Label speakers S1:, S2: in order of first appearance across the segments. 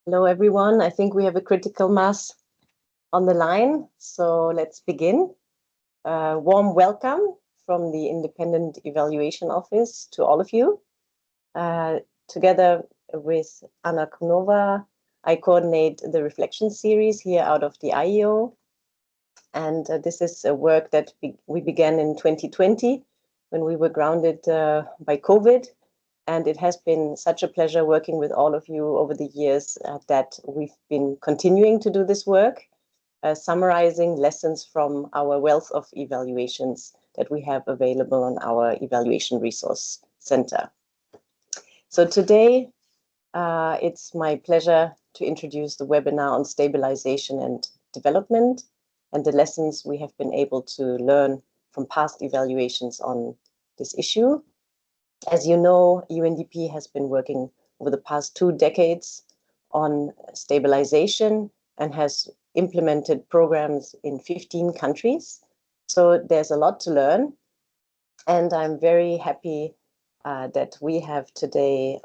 S1: Hello, everyone. I think we have a critical mass on the line, so let's begin. Warm welcome from the Independent Evaluation Office to all of you. Together with Anna Kunova, I coordinate the reflection series here out of the IEO. And this is a work that we began in 2020 when we were grounded by COVID. And it has been such a pleasure working with all of you over the years that we've been continuing to do this work, summarizing lessons from our wealth of evaluations that we have available on our Evaluation Resource Center. So today, it's my pleasure to introduce the webinar on stabilization and development and the lessons we have been able to learn from past evaluations on this issue. As you know, UNDP has been working over the past 2 decades on stabilization and has implemented programs in 15 countries. So there's a lot to learn. And I'm very happy that we have today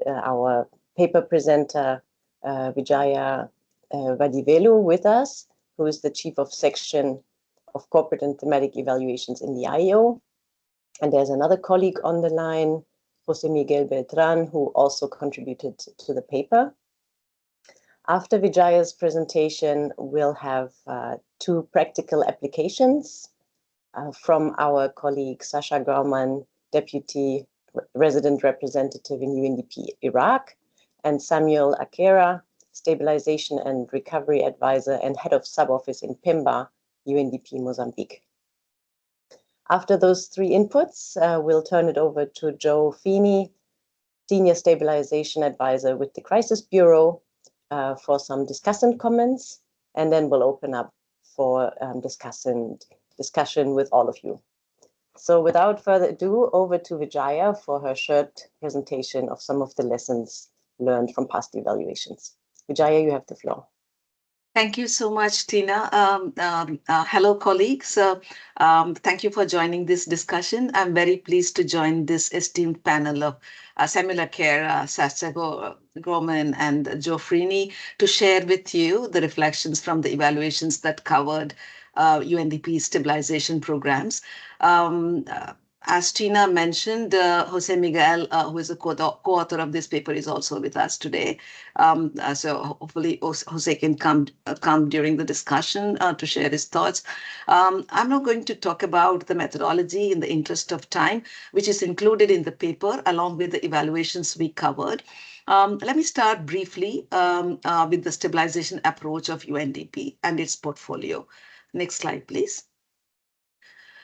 S1: our paper presenter, Vijaya Vadivelu, with us, who is the Chief of Section of Corporate and Thematic Evaluations in the IEO. And there's another colleague on the line, Jose Miguel Beltran, who also contributed to the paper. After Vijaya's presentation, we'll have 2 practical applications from our colleague Sasha Grauman, Deputy Resident Representative in UNDP Iraq, and Samuel Akera, Stabilization and Recovery Advisor and Head of Sub-Office in Pemba, UNDP Mozambique. After those 3 inputs, we'll turn it over to Joe Feeney, Senior Stabilization Advisor with the Crisis Bureau, for some discussant comments, and then we'll open up for discussion with all of you. So without further ado, over to Vijaya for her short presentation of some of the lessons learned from past evaluations. Vijaya, you have the floor.
S2: Thank you so much, Tina. Hello, colleagues. Thank you for joining this discussion. I'm very pleased to join this esteemed panel of Samuel Akera, Sasha Groman, and Joe Feeney to share with you the reflections from the evaluations that covered UNDP stabilization programs. As Tina mentioned, Jose Miguel, who is a co-author of this paper, is also with us today. So hopefully Jose can come during the discussion to share his thoughts. I'm not going to talk about the methodology in the interest of time, which is included in the paper along with the evaluations we covered. Let me start briefly with the stabilization approach of UNDP and its portfolio. Next slide, please.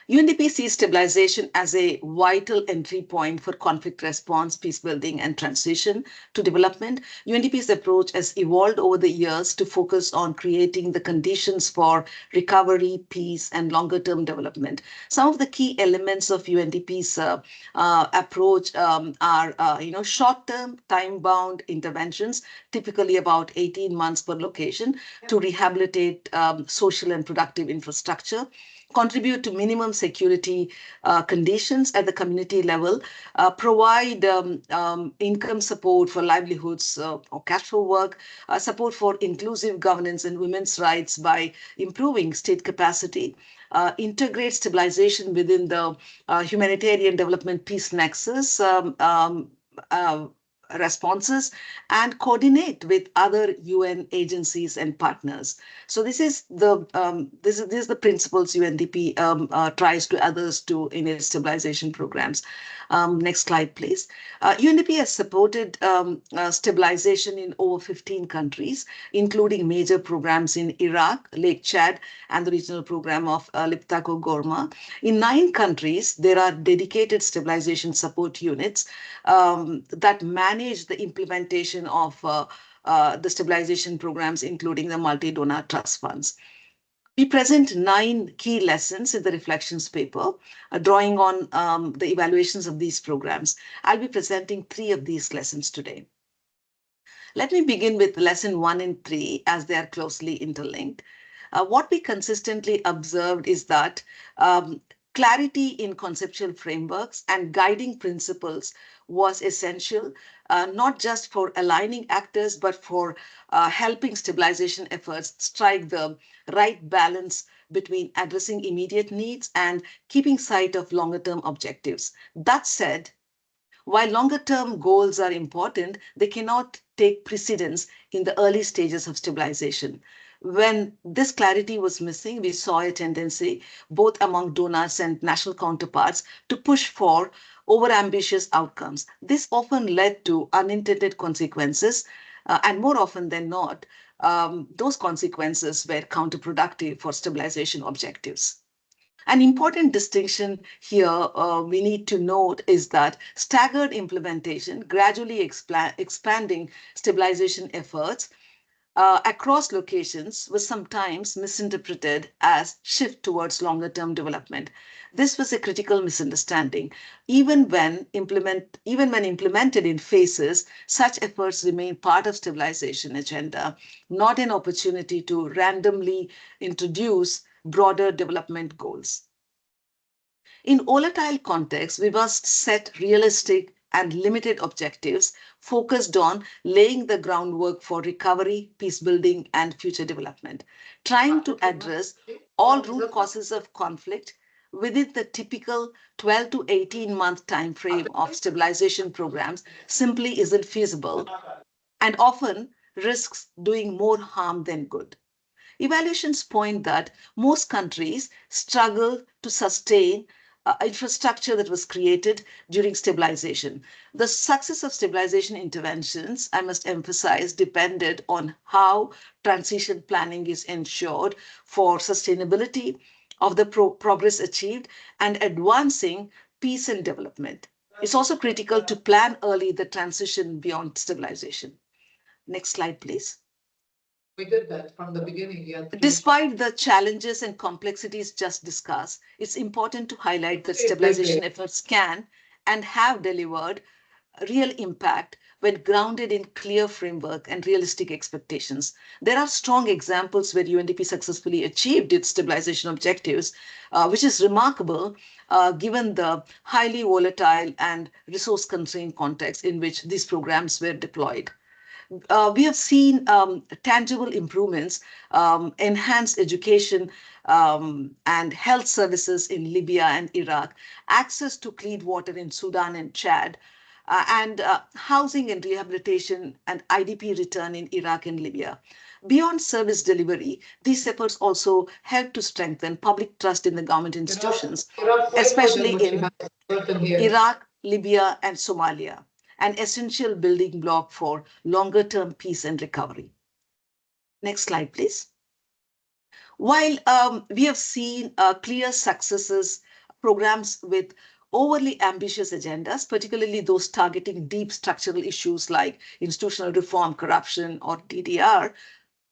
S2: UNDP sees stabilization as a vital entry point for conflict response, peace building, and transition to development. UNDP's approach has evolved over the years to focus on creating the conditions for recovery, peace, and longer-term development. Some of the key elements of UNDP's approach are, short-term, time-bound interventions, typically about 18 months per location, to rehabilitate social and productive infrastructure, contribute to minimum security conditions at the community level, provide income support for livelihoods or cash flow work, support for inclusive governance and women's rights by improving state capacity, integrate stabilization within the humanitarian development peace nexus, responses, and coordinate with other UN agencies and partners. So this is the principles UNDP tries to others to in its stabilization programs. Next slide, please. UNDP has supported stabilization in over 15 countries, including major programs in Iraq, Lake Chad, and the regional program of Liptako Gorma. In 9 countries, there are dedicated stabilization support units that manage the implementation of the stabilization programs, including the multi-donor trust funds. We present 9 key lessons in the reflections paper, drawing on the evaluations of these programs. I'll be presenting 3 of these lessons today. Let me begin with lesson 1 and 3 as they are closely interlinked. What we consistently observed is that clarity in conceptual frameworks and guiding principles was essential, not just for aligning actors, but for helping stabilization efforts strike the right balance between addressing immediate needs and keeping sight of longer term objectives. That said, while longer term goals are important, they cannot take precedence in the early stages of stabilization. When this clarity was missing, we saw a tendency, both among donors and national counterparts, to push for overambitious outcomes. This often led to unintended consequences, and more often than not, those consequences were counterproductive for stabilization objectives. An important distinction here we need to note is that staggered implementation, gradually expanding stabilization efforts across locations, was sometimes misinterpreted as shift towards longer term development. This was a critical misunderstanding. Even when implemented in phases, such efforts remain part of stabilization agenda, not an opportunity to randomly introduce broader development goals. In volatile contexts, we must set realistic and limited objectives focused on laying the groundwork for recovery, peace building, and future development. Trying to address all root causes of conflict within the typical 12 to 18-month time frame of stabilization programs simply isn't feasible and often risks doing more harm than good. Evaluations point that most countries struggle to sustain infrastructure that was created during stabilization. The success of stabilization interventions, I must emphasize, depended on how transition planning is ensured for sustainability of the progress achieved and advancing peace and development. It's also critical to plan early the transition beyond stabilization. Next slide, please. We did that from the beginning. Yeah. Despite the challenges and complexities just discussed, it's important to highlight that stabilization efforts can and have delivered real impact when grounded in clear framework and realistic expectations. There are strong examples where UNDP successfully achieved its stabilization objectives, which is remarkable given the highly volatile and resource constrained context in which these programs were deployed. We have seen tangible improvements, enhanced education and health services in Libya and Iraq, access to clean water in Sudan and Chad, and housing and rehabilitation and IDP return in Iraq and Libya. Beyond service delivery, these efforts also help to strengthen public trust in the government institutions, especially in Iraq, Libya, and Somalia, an essential building block for longer term peace and recovery. Next slide, please. While we have seen clear successes, programs with overly ambitious agendas, particularly those targeting deep structural issues like institutional reform, corruption, or DDR,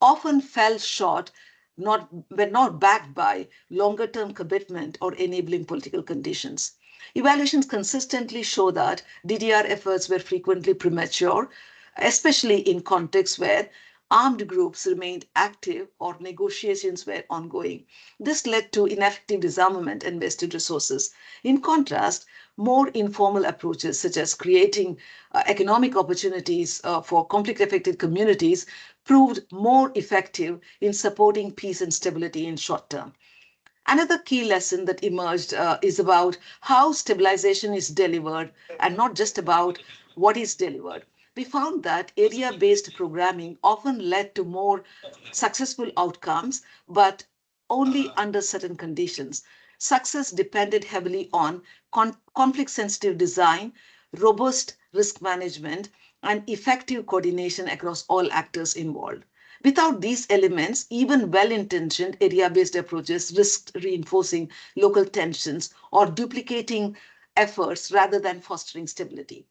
S2: often fell short, were not backed by longer term commitment or enabling political conditions. Evaluations consistently show that DDR efforts were frequently premature, especially in contexts where armed groups remained active or negotiations were ongoing. This led to ineffective disarmament and wasted resources. In contrast, more informal approaches, such as creating economic opportunities for conflict affected communities, proved more effective in supporting peace and stability in short term. Another key lesson that emerged is about how stabilization is delivered and not just about what is delivered. We found that area based programming often led to more successful outcomes, but only under certain conditions. Success depended heavily on conflict sensitive design, robust risk management, and effective coordination across all actors involved. Without these elements, even well-intentioned area-based approaches risked reinforcing local tensions or duplicating efforts rather than fostering stability.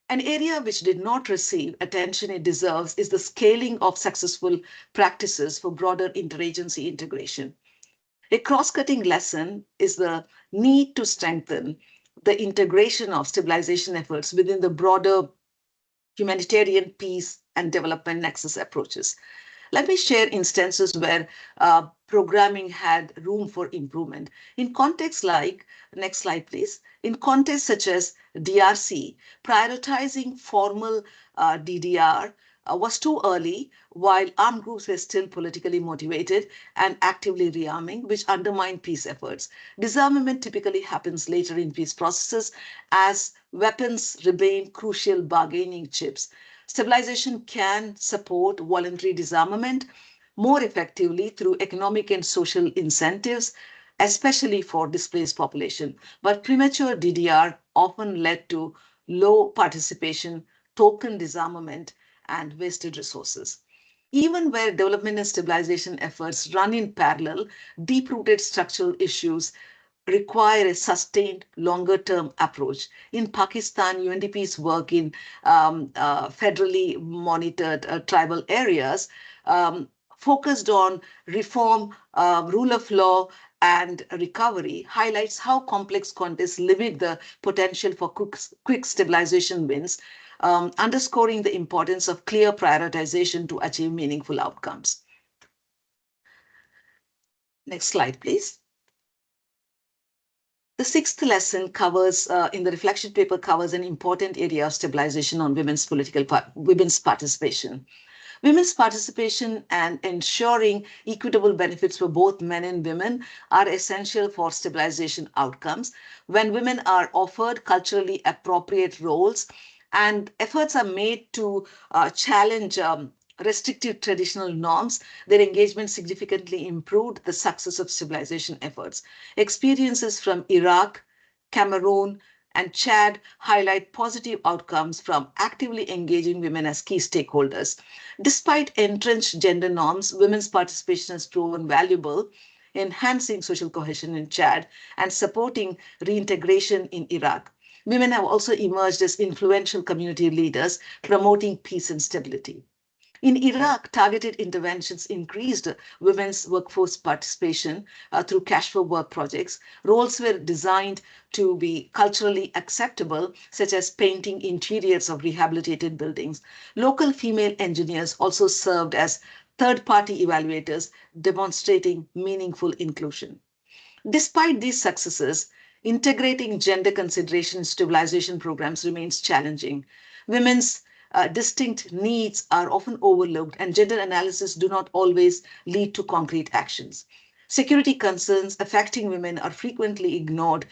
S2: An area which did not receive attention it deserves is the scaling of successful practices for broader interagency integration. A cross-cutting lesson is the need to strengthen the integration of stabilization efforts within the broader humanitarian peace and development nexus approaches. Let me share instances where programming had room for improvement. In contexts like, next slide please, in contexts such as DRC, prioritizing formal DDR was too early while armed groups were still politically motivated and actively rearming, which undermined peace efforts. Disarmament typically happens later in peace processes as weapons remain crucial bargaining chips. Stabilization can support voluntary disarmament more effectively through economic and social incentives, especially for displaced population. But premature DDR often led to low participation, token disarmament, and wasted resources. Even where development and stabilization efforts run in parallel, deep-rooted structural issues require a sustained longer term approach. In Pakistan, UNDP's work in federally monitored tribal areas focused on reform, rule of law, and recovery highlights how complex contexts limit the potential for quick stabilization wins, underscoring the importance of clear prioritization to achieve meaningful outcomes. Next slide, please. The sixth lesson covers, in the reflection paper, covers an important area of stabilization on women's participation. Women's participation and ensuring equitable benefits for both men and women are essential for stabilization outcomes. When women are offered culturally appropriate roles and efforts are made to challenge restrictive traditional norms, their engagement significantly improved the success of stabilization efforts. Experiences from Iraq, Cameroon, and Chad highlight positive outcomes from actively engaging women as key stakeholders. Despite entrenched gender norms, women's participation has proven valuable, enhancing social cohesion in Chad and supporting reintegration in Iraq. Women have also emerged as influential community leaders, promoting peace and stability. In Iraq, targeted interventions increased women's workforce participation through cash for work projects. Roles were designed to be culturally acceptable, such as painting interiors of rehabilitated buildings. Local female engineers also served as third party evaluators, demonstrating meaningful inclusion. Despite these successes, integrating gender consideration in stabilization programs remains challenging. Women's distinct needs are often overlooked, and gender analysis do not always lead to concrete actions. Security concerns affecting women are frequently ignored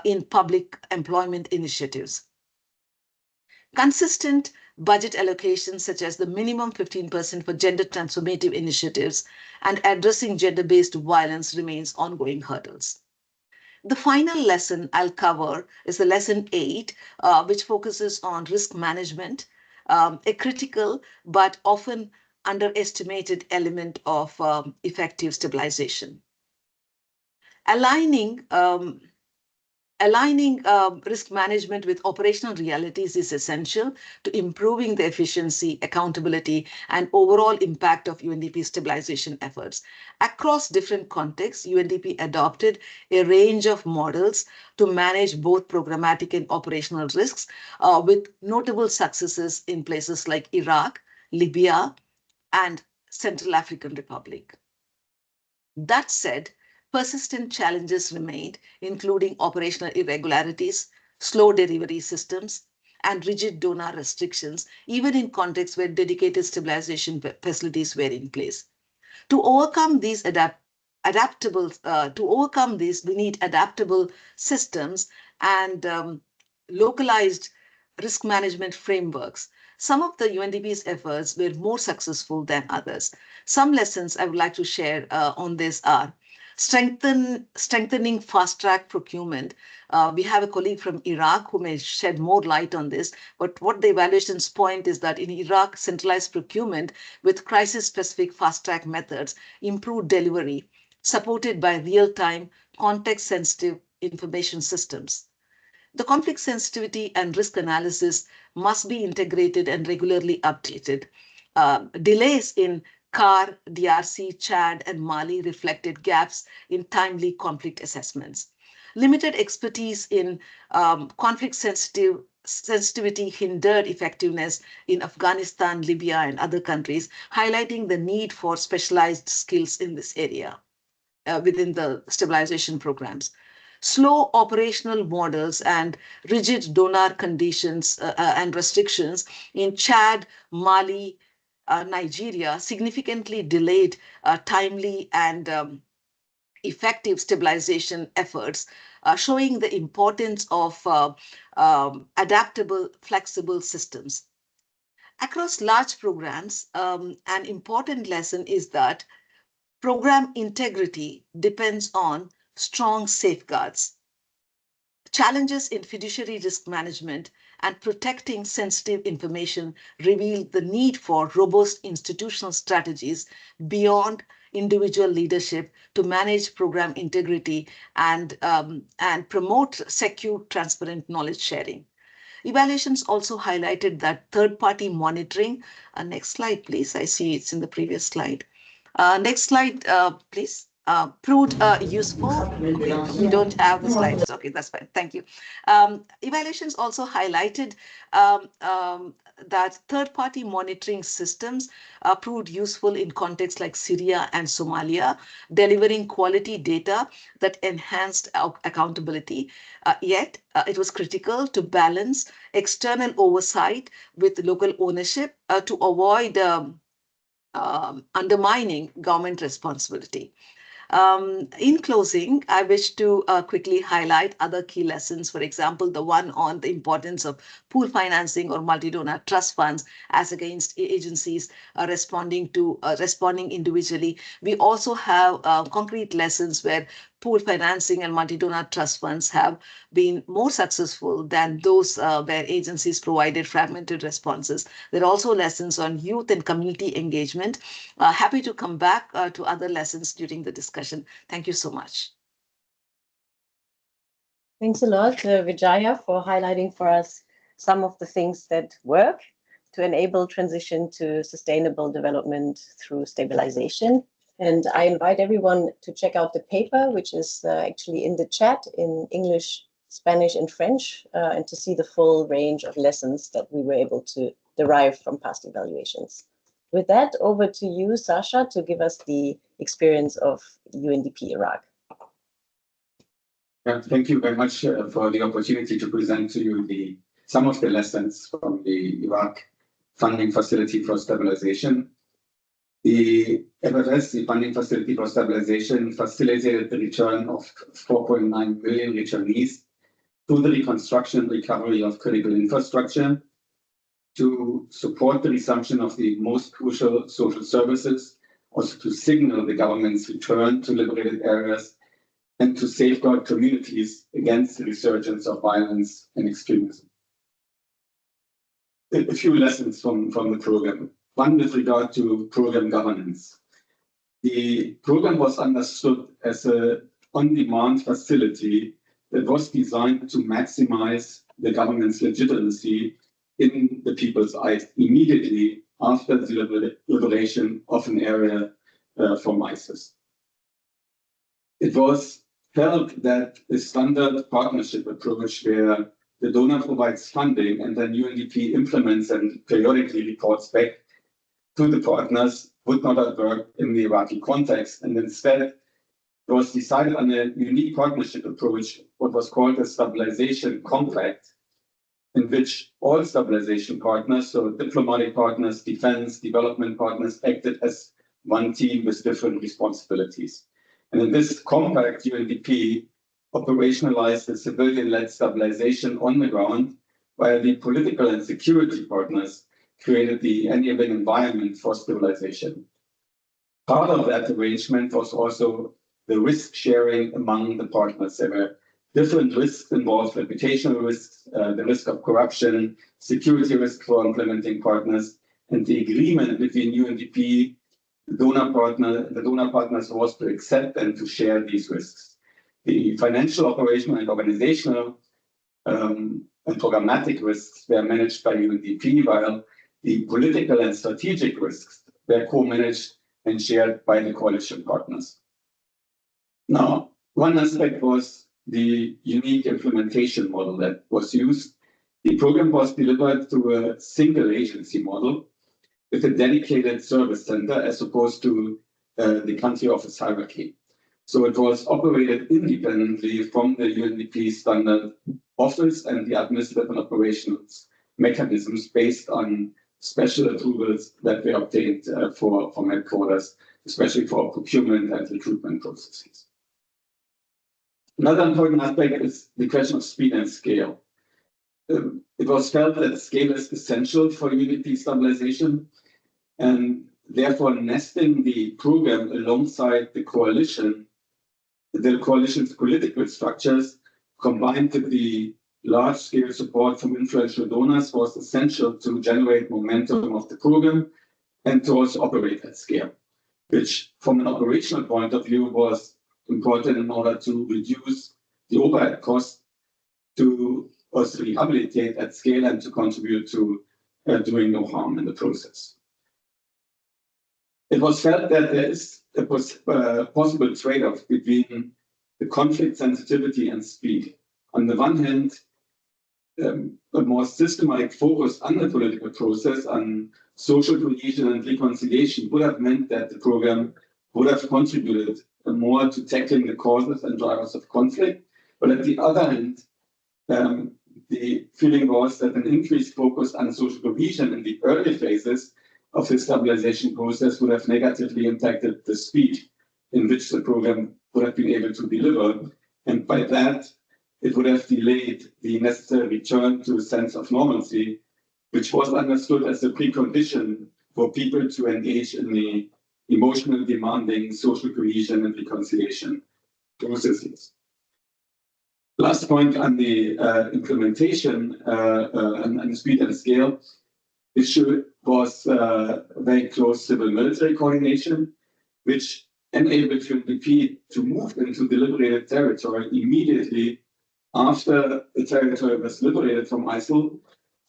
S2: in public employment initiatives. Consistent budget allocations, such as the minimum 15% for gender transformative initiatives and addressing gender based violence, remains ongoing hurdles. The final lesson I'll cover is the lesson 8, which focuses on risk management, a critical but often underestimated element of effective stabilization. Aligning risk management with operational realities is essential to improving the efficiency, accountability, and overall impact of UNDP stabilization efforts. Across different contexts, UNDP adopted a range of models to manage both programmatic and operational risks, with notable successes in places like Iraq, Libya, and Central African Republic. That said, persistent challenges remained, including operational irregularities, slow delivery systems, and rigid donor restrictions, even in contexts where dedicated stabilization facilities were in place. To overcome these we need adaptable systems and localized risk management frameworks. Some of the UNDP's efforts were more successful than others. Some lessons I would like to share on this are strengthening fast track procurement. We have a colleague from Iraq who may shed more light on this, but what the evaluations point is that in Iraq, centralized procurement with crisis specific fast track methods improved delivery, supported by real time, context sensitive information systems. The conflict sensitivity and risk analysis must be integrated and regularly updated. Delays in CAR, DRC, Chad, and Mali reflected gaps in timely conflict assessments. Limited expertise in conflict sensitive sensitivity hindered effectiveness in Afghanistan, Libya, and other countries, highlighting the need for specialized skills in this area within the stabilization programs. Slow operational models and rigid donor conditions and restrictions in Chad, Mali, Nigeria significantly delayed timely and effective stabilization efforts, showing the importance of adaptable, flexible systems. Across large programs, an important lesson is that program integrity depends on strong safeguards. Challenges in fiduciary risk management and protecting sensitive information reveal the need for robust institutional strategies beyond individual leadership to manage program integrity and promote secure, transparent knowledge sharing. Evaluations also highlighted that third-party monitoring, next slide, please. I see it's in the previous slide. Next slide, please. Proved useful. Okay, we don't have the slides. Okay, that's fine. Thank you. Evaluations also highlighted that third-party monitoring systems proved useful in contexts like Syria and Somalia, delivering quality data that enhanced accountability. Yet, it was critical to balance external oversight with local ownership to avoid undermining government responsibility. In closing, I wish to quickly highlight other key lessons. For example, the one on the importance of pool financing or multi-donor trust funds as against agencies responding individually. We also have concrete lessons where pool financing and multi-donor trust funds have been more successful than those where agencies provided fragmented responses. There are also lessons on youth and community engagement. Happy to come back to other lessons during the discussion. Thank you so much.
S1: Thanks a lot, Vijaya, for highlighting for us some of the things that work to enable transition to sustainable development through stabilization. And I invite everyone to check out the paper, which is actually in the chat in English, Spanish, and French, and to see the full range of lessons that we were able to derive from past evaluations. With that, over to you, Sasha, to give us the experience of UNDP Iraq.
S3: Yeah, thank you very much for the opportunity to present to you some of the lessons from the Iraq funding facility for stabilization. The FFS, the funding facility for stabilization, facilitated the return of 4.9 million returnees through the reconstruction and recovery of critical infrastructure, to support the resumption of the most crucial social services, also to signal the government's return to liberated areas, and to safeguard communities against the resurgence of violence and extremism. A few lessons from the program. One with regard to program governance. The program was understood as an on-demand facility that was designed to maximize the government's legitimacy in the people's eyes immediately after the liberation of an area from ISIS. It was felt that a standard partnership approach where the donor provides funding and then UNDP implements and periodically reports back to the partners would not have worked in the Iraqi context. And instead, it was decided on a unique partnership approach, what was called a stabilization compact, in which all stabilization partners, so diplomatic partners, defense, development partners, acted as one team with different responsibilities. And in this compact, UNDP operationalized the civilian-led stabilization on the ground, while the political and security partners created the enabling environment for stabilization. Part of that arrangement was also the risk sharing among the partners. There were different risks involved: reputational risks, the risk of corruption, security risk for implementing partners, and the agreement between UNDP, the donor partners was to accept and to share these risks. The financial, operational, and organizational and programmatic risks were managed by UNDP, while the political and strategic risks were co-managed and shared by the coalition partners. Now, one aspect was the unique implementation model that was used. The program was delivered through a single agency model with a dedicated service center as opposed to the country office hierarchy. So it was operated independently from the UNDP standard office and the administrative and operational mechanisms based on special approvals that were obtained from headquarters, especially for procurement and recruitment processes. Another important aspect is the question of speed and scale. It was felt that scale is essential for UNDP stabilization, and therefore nesting the program alongside the coalition's political structures, combined with the large-scale support from influential donors, was essential to generate momentum of the program and to also operate at scale, which from an operational point of view was important in order to reduce the overhead costs, to also rehabilitate at scale and to contribute to doing no harm in the process. It was felt that there is a possible trade-off between the conflict sensitivity and speed. On the one hand, a more systematic focus on the political process, on social cohesion and reconciliation, would have meant that the program would have contributed more to tackling the causes and drivers of conflict. But at the other hand, the feeling was that an increased focus on social cohesion in the early phases of the stabilization process would have negatively impacted the speed in which the program would have been able to deliver. And by that, it would have delayed the necessary return to a sense of normalcy, which was understood as a precondition for people to engage in the emotionally demanding social cohesion and reconciliation processes. Last point on the implementation and speed and scale issue was very close civil-military coordination, which enabled UNDP to move into the liberated territory immediately after the territory was liberated from ISIL,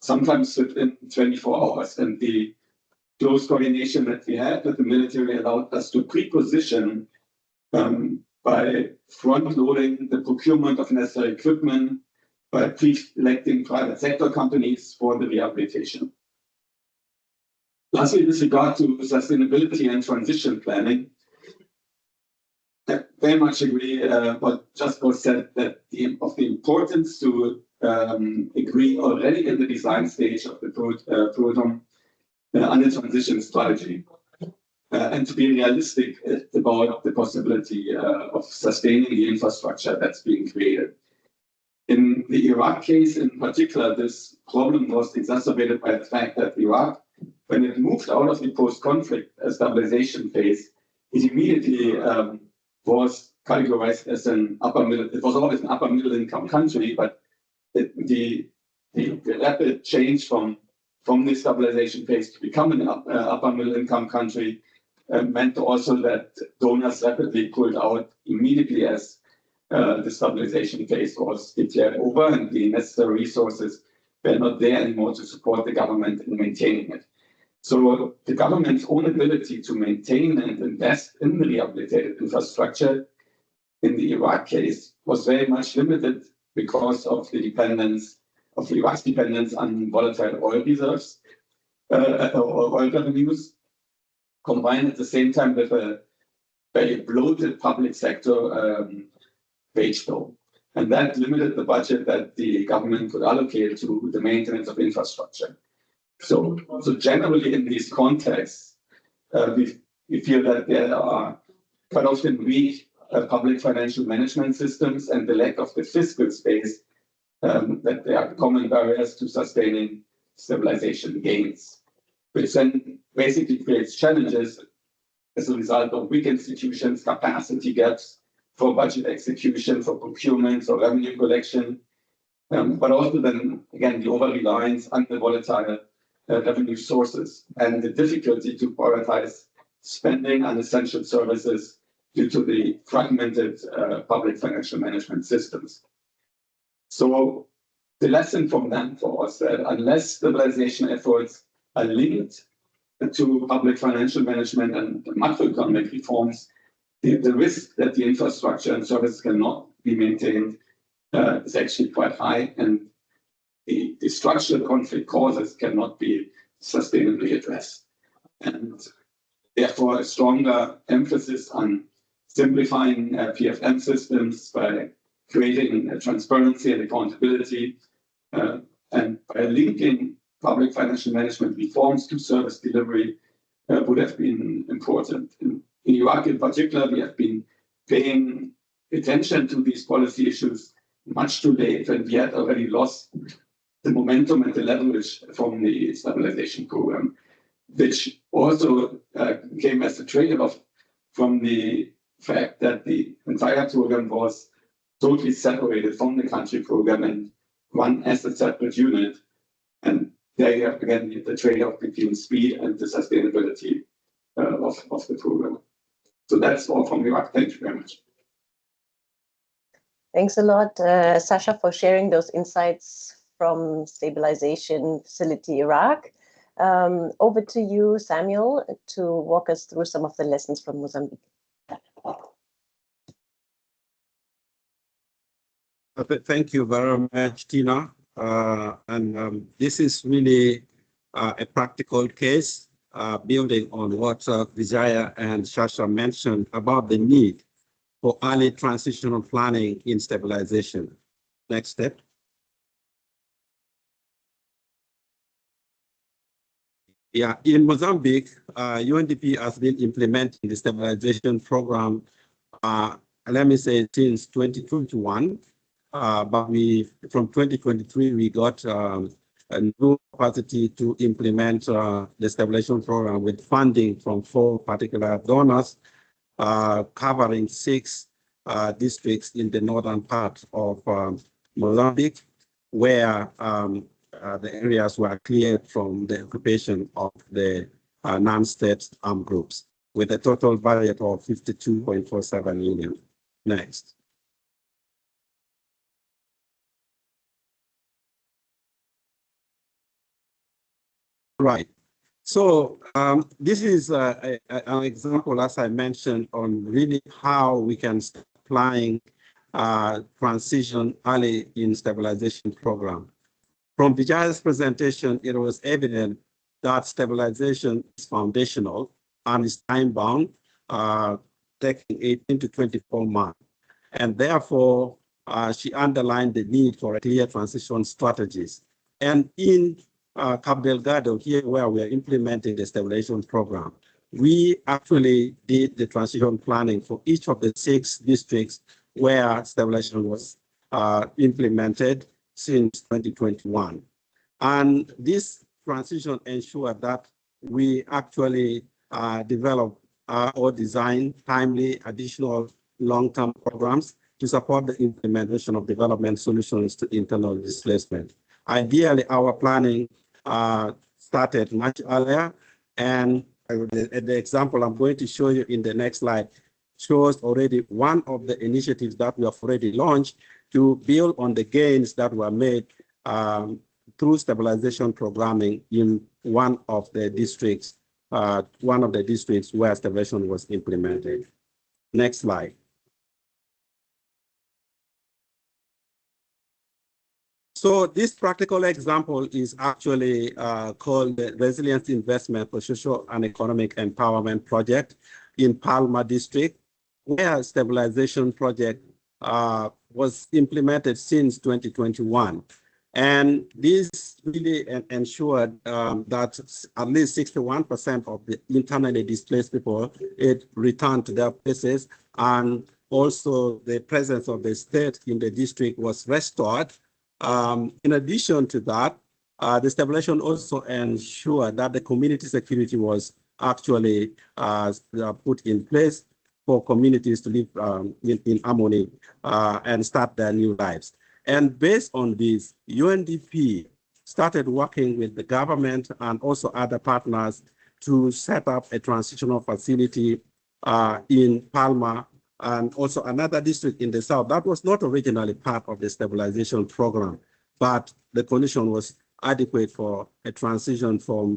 S3: sometimes within 24 hours. And the close coordination that we had with the military allowed us to pre-position by front-loading the procurement of necessary equipment, by pre-selecting private sector companies for the rehabilitation. Lastly, with regard to sustainability and transition planning, I very much agree what just was said, that of the importance to agree already in the design stage of the program on the transition strategy, and to be realistic about the possibility of sustaining the infrastructure that's being created. In the Iraq case in particular, this problem was exacerbated by the fact that Iraq, when it moved out of the post-conflict stabilization phase, it immediately was categorized as an upper middle. It was always an upper middle income country, but the rapid change from the stabilization phase to become an upper middle income country meant also that donors rapidly pulled out immediately as the stabilization phase was declared over and the necessary resources were not there anymore to support the government in maintaining it. So the government's own ability to maintain and invest in the rehabilitated infrastructure in the Iraq case was very much limited because of the dependence of Iraq's dependence on volatile oil reserves or oil revenues, combined at the same time with a very bloated public sector wage bill. And that limited the budget that the government could allocate to the maintenance of infrastructure. So generally in these contexts, we feel that there are quite often weak public financial management systems and the lack of the fiscal space that there are common barriers to sustaining stabilization gains, which then basically creates challenges as a result of weak institutions, capacity gaps for budget execution, for procurement, or revenue collection, but also then, again, the over-reliance on the volatile revenue sources and the difficulty to prioritize spending on essential services due to the fragmented public financial management systems. So the lesson from that was that unless stabilization efforts are linked to public financial management and macroeconomic reforms, the risk that the infrastructure and services cannot be maintained is actually quite high. And the structural conflict causes cannot be sustainably addressed. And therefore, a stronger emphasis on simplifying PFM systems by creating transparency and accountability, and by linking public financial management reforms to service delivery would have been important. In Iraq in particular, we have been paying attention to these policy issues much too late, and we had already lost the momentum and the leverage from the stabilization program, which also came as a trade-off from the fact that the entire program was totally separated from the country program and run as a separate unit. And there you have again the trade-off between speed and the sustainability of the program. So that's all from Iraq. Thank you very much.
S1: Thanks a lot, Sasha, for sharing those insights from Stabilization Facility Iraq. Over to you, Samuel, to walk us through some of the lessons from Mozambique.
S4: Thank you very much, Tina. This is really a practical case building on what Vijaya and Sasha mentioned about the need for early transitional planning in stabilization. Next step. Yeah, in Mozambique, UNDP has been implementing the stabilization program, let me say, since 2021. But from 2023, we got a new capacity to implement the stabilization program with funding from 4 particular donors, covering 6 districts in the northern part of Mozambique, where the areas were cleared from the occupation of the non-state armed groups, with a total budget of 52.47 million. Next. Right. So this is an example, as I mentioned, on really how we can start applying transition early in stabilization program. From Vijaya's presentation, it was evident that stabilization is foundational and is time-bound, taking 18 to 24 months. And therefore, she underlined the need for a clear transition strategies. And in Cabo Delgado, here where we are implementing the stabilization program, we actually did the transition planning for each of the 6 districts where stabilization was implemented since 2021. And this transition ensured that we actually develop or design timely additional long-term programs to support the implementation of development solutions to internal displacement. Ideally, our planning started much earlier, and the example I'm going to show you in the next slide shows already one of the initiatives that we have already launched to build on the gains that were made through stabilization programming in one of the districts where stabilization was implemented. Next slide. So this practical example is actually called the Resilience Investment for Social and Economic Empowerment Project in Palma District, where stabilization project was implemented since 2021. And this really ensured that at least 61% of the internally displaced people returned to their places, and also the presence of the state in the district was restored. In addition to that, the stabilization also ensured that the community security was actually put in place for communities to live in harmony and start their new lives. And based on this, UNDP started working with the government and also other partners to set up a transitional facility in Palma, and also another district in the south that was not originally part of the stabilization program, but the condition was adequate for a transition from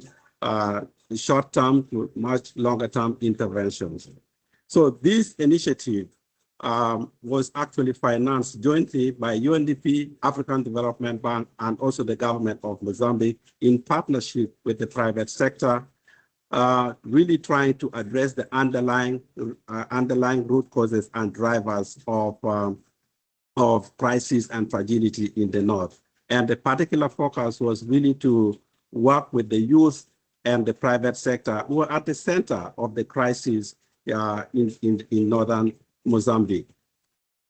S4: short-term to much longer-term interventions. So this initiative was actually financed jointly by UNDP, African Development Bank, and also the government of Mozambique in partnership with the private sector, really trying to address the underlying root causes and drivers of crisis and fragility in the North. And the particular focus was really to work with the youth and the private sector who are at the center of the crisis in northern Mozambique.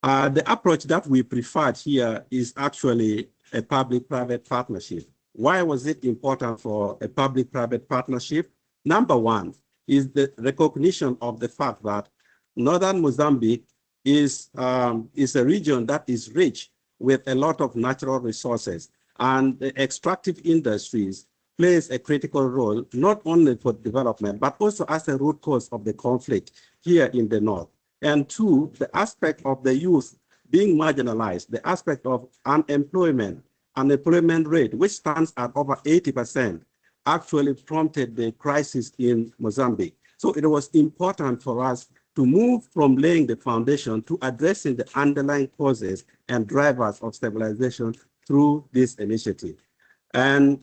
S4: The approach that we preferred here is actually a public-private partnership. Why was it important for a public-private partnership? Number one is the recognition of the fact that northern Mozambique is a region that is rich with a lot of natural resources, and the extractive industries plays a critical role, not only for development, but also as a root cause of the conflict here in the north. And two, the aspect of the youth being marginalized, the aspect of unemployment rate, which stands at over 80%, actually prompted the crisis in Mozambique. So it was important for us to move from laying the foundation to addressing the underlying causes and drivers of stabilization through this initiative. And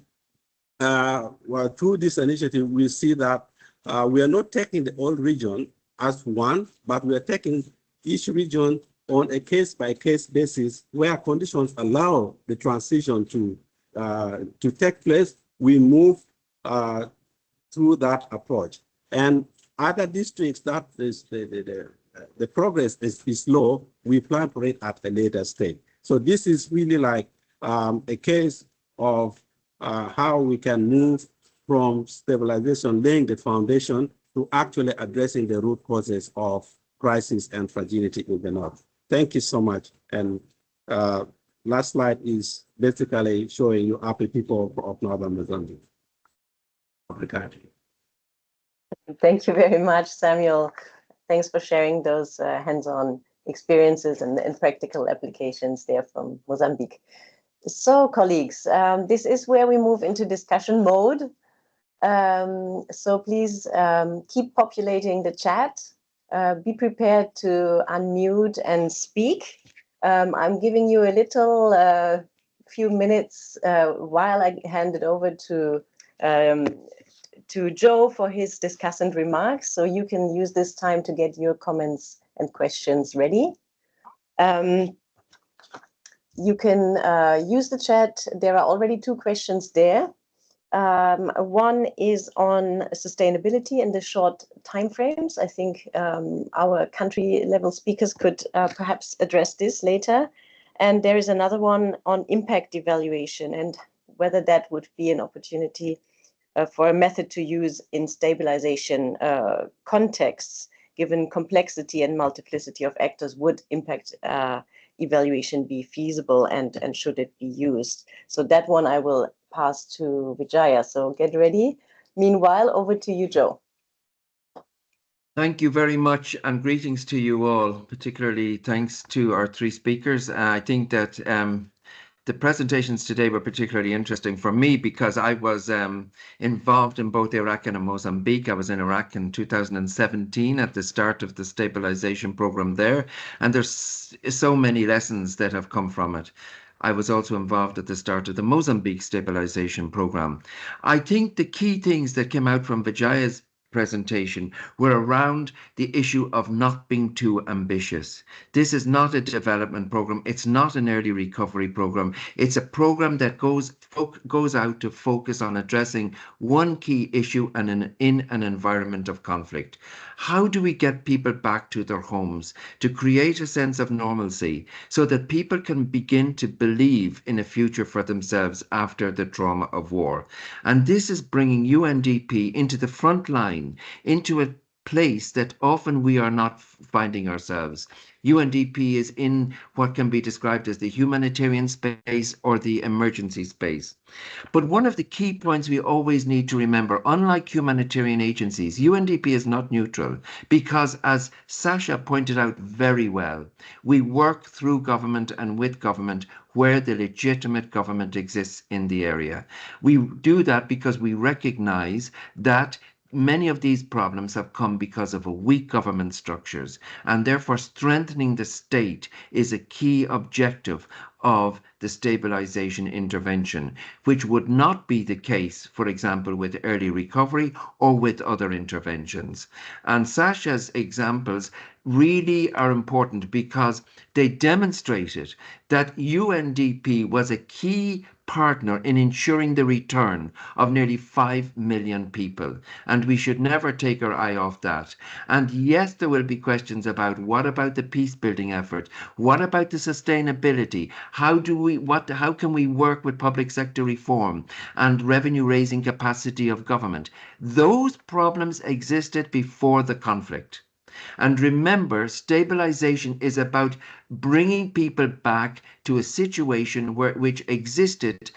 S4: well, through this initiative, we see that we are not taking the whole region as one, but we are taking each region on a case-by-case basis where conditions allow the transition to take place. We move through that approach. And other districts that is the progress is slow, we plan for it at a later stage. So this is really like a case of how we can move from stabilization, laying the foundation, to actually addressing the root causes of crisis and fragility in the North. Thank you so much. And last slide is basically showing you happy people of Northern Mozambique.
S1: Thank you very much, Samuel. Thanks for sharing those hands-on experiences and practical applications there from Mozambique. So, colleagues, this is where we move into discussion mode. So please keep populating the chat. Be prepared to unmute and speak. I'm giving you a little few minutes while I hand it over to Joe for his discussant remarks. So you can use this time to get your comments and questions ready. You can use the chat. There are already two questions there. One is on sustainability and the short timeframes. I think our country level speakers could perhaps address this later. And there is another one on impact evaluation and whether that would be an opportunity for a method to use in stabilization contexts, given complexity and multiplicity of actors. Would impact evaluation be feasible, and should it be used? So that one I will pass to Vijaya. So get ready. Meanwhile, over to you, Joe.
S5: Thank you very much, and greetings to you all, particularly thanks to our three speakers. I think that the presentations today were particularly interesting for me because I was involved in both Iraq and Mozambique. I was in Iraq in 2017 at the start of the stabilization program there, and there's so many lessons that have come from it. I was also involved at the start of the Mozambique stabilization program. I think the key things that came out from Vijaya's presentation were around the issue of not being too ambitious. This is not a development program. It's not an early recovery program. It's a program that goes out to focus on addressing one key issue in an environment of conflict. How do we get people back to their homes to create a sense of normalcy so that people can begin to believe in a future for themselves after the trauma of war? And this is bringing UNDP into the front line, into a place that often we are not finding ourselves. UNDP is in what can be described as the humanitarian space or the emergency space. But one of the key points we always need to remember, unlike humanitarian agencies, UNDP is not neutral because, as Sasha pointed out very well, we work through government and with government where the legitimate government exists in the area. We do that because we recognize that many of these problems have come because of a weak government structures, and therefore strengthening the state is a key objective of the stabilization intervention, which would not be the case, for example, with early recovery or with other interventions. And Sasha's examples really are important because they demonstrated that UNDP was a key partner in ensuring the return of nearly 5 million people. And we should never take our eye off that. And yes, there will be questions about what about the peace building effort? What about the sustainability? How can we work with public sector reform and revenue raising capacity of government? Those problems existed before the conflict. And remember, stabilization is about bringing people back to a situation which existed